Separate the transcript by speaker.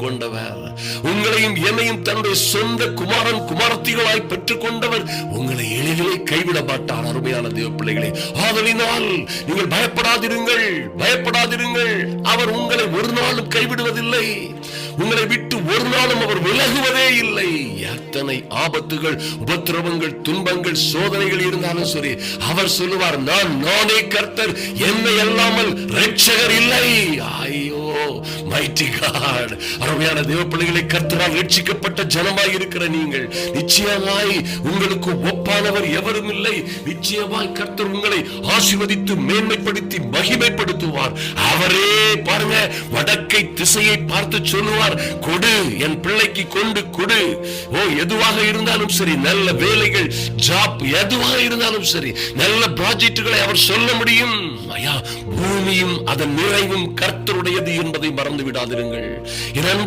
Speaker 1: கொண்டவர், உங்களையும் என்னையும் தன்னுடைய சொந்த குமாரன் குமாரத்திகளாய் பெற்றுக் கொண்டவர் உங்களை எளிதிலே கைவிட மாட்டார். அருமையான தேவ பிள்ளைகளே, ஆதலினால் நீங்கள் பயப்படாதிருங்கள், பயப்படாதிருங்கள். அவர் உங்களை ஒரு நாளும் கைவிடுவதில்லை, உங்களை விட்டு ஒரு நாளும் அவர் விலகுவதே இல்லை. எத்தனை ஆபத்துகள், உபத்திரவங்கள், துன்பங்கள், சோதனைகள் இருந்தாலும் சரி, அவர் சொல்லுவார், நானே கர்த்தர், என்னை அல்லாமல் இரட்சகர் இல்லை. ஐயோ மைட்டி காட்! அருமையான தேவ பிள்ளைகளை, கர்த்தரால் ரட்சிக்கப்பட்ட ஜனமாய் இருக்கிற நீங்கள், நிச்சயமாய் உங்களுக்கு ஒப்பானவர் எவரும் இல்லை. நிச்சயமாய் கர்த்தர் உங்களை ஆசீர்வதித்து மேன்மைப்படுத்தி மகிமைப்படுத்துவார். அவரே பாருங்க, வடக்கை திசையை பார்த்து சொல்லுவார், கொடு என் பிள்ளைக்கு, கொண்டு கொடு. எதுவாக இருந்தாலும் சரி, நல்ல வேலைகள், ஜாப் எதுவாக இருந்தாலும் சரி, நல்ல ப்ராஜெக்டுகளை அவர் சொல்ல முடியும். ஐயா, பூமியும் அதன் நிறைவும் கர்த்தருடையது என்பதை மறந்து விடாதிருங்கள். என் அன்பு